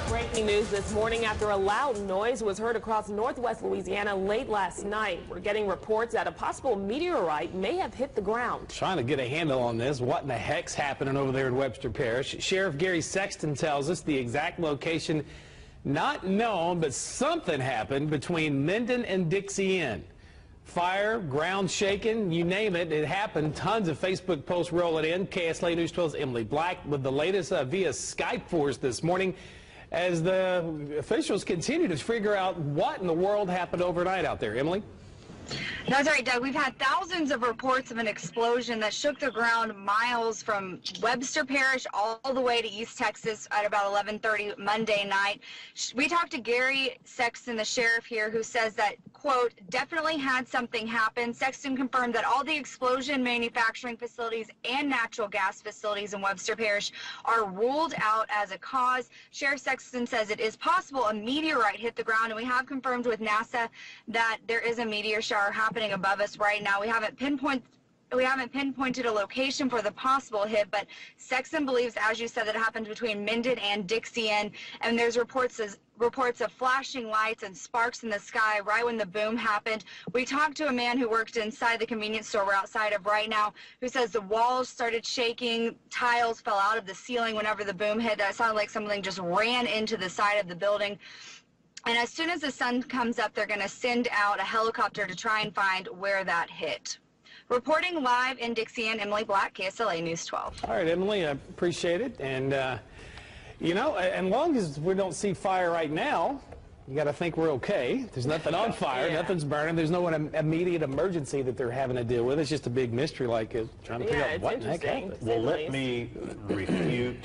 Breaking news this morning after a loud noise was heard across northwest Louisiana late last night. We're getting reports that a possible meteorite may have hit the ground. Trying to get a handle on this. What in the heck's happening over there in Webster Parish? Sheriff Gary Sexton tells us the exact location not known, but something happened between Minden and Dixie Inn. Fire, ground shaking, you name it, it happened. Tons of Facebook posts rolling in. KSLA News 12's Emily Black with the latest via Skype for us this morning as the officials continue to figure out what in the world happened overnight out there. Emily? That's right, Doug. We've had thousands of reports of an explosion that shook the ground miles from Webster Parish all the way to East Texas at about 11:30 Monday night. We talked to Gary Sexton, the sheriff here, who says that, quote, definitely had something happen. Sexton confirmed that all the explosion manufacturing facilities and natural gas facilities in Webster Parish are ruled out as a cause. Sheriff Sexton says it is possible a meteorite hit the ground, and we have confirmed with NASA that there is a meteor shower happening above us right now. We haven't pinpointed a location for the possible hit, but Sexton believes, as you said, that it happened between Minden and Dixie Inn, and there's reports of flashing lights and sparks in the sky right when the boom happened. We talked to a man who worked inside the convenience store we're outside of right now, who says the walls started shaking, tiles fell out of the ceiling whenever the boom hit. That sounded like something just ran into the side of the building. And as soon as the sun comes up, they're going to send out a helicopter to try and find where that hit. Reporting live in Dixie Inn, Emily Black, KSLA News 12. All right, Emily, I appreciate it. And, you know, as long as we don't see fire right now, you got to think we're okay. There's nothing on fire, nothing's burning. There's no immediate emergency that they're having to deal with. It's just a big mystery, like trying to figure out what the heck happened. Well, let me refute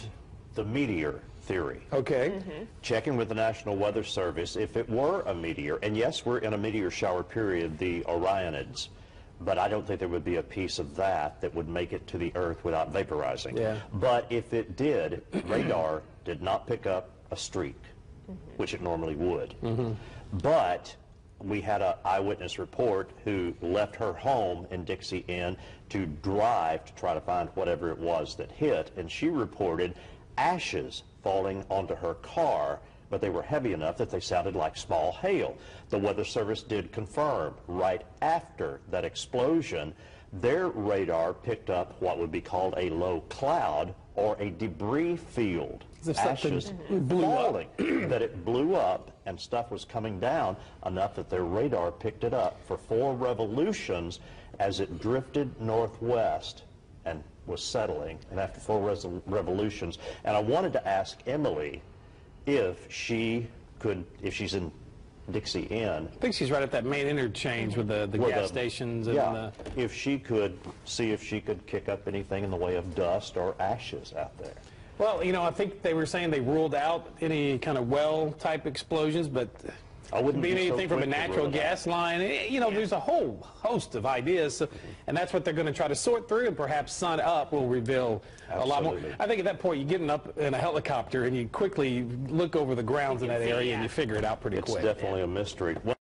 the meteor theory. Okay. Checking with the National Weather Service, if it were a meteor, and yes, we're in a meteor shower period, the Orionids, but I don't think there would be a piece of that that would make it to the Earth without vaporizing. Yeah. But if it did, radar did not pick up a streak, which it normally would. But we had an eyewitness report who left her home in Dixie Inn to drive to try to find whatever it was that hit, and she reported ashes falling onto her car, but they were heavy enough that they sounded like small hail. The Weather Service did confirm right after that explosion, their radar picked up what would be called a low cloud or a debris field. Ashes falling, that it blew up and stuff was coming down enough that their radar picked it up for 4 revolutions as it drifted northwest and was settling, and after 4 revolutions. And I wanted to ask Emily if she could, if she's in Dixie Inn. I think she's right at that main interchange with the gas stations. And if she could see if she could kick up anything in the way of dust or ashes out there. Well, you know, I think they were saying they ruled out any kind of well-type explosions, but I wouldn't be anything so from a natural gas line. You know, there's a whole host of ideas, and that's what they're going to try to sort through, and perhaps sun up will reveal a lot more. I think at that point, you're getting up in a helicopter, and you quickly look over the grounds in that area, and you figure it out pretty quick. It's definitely a mystery. Well,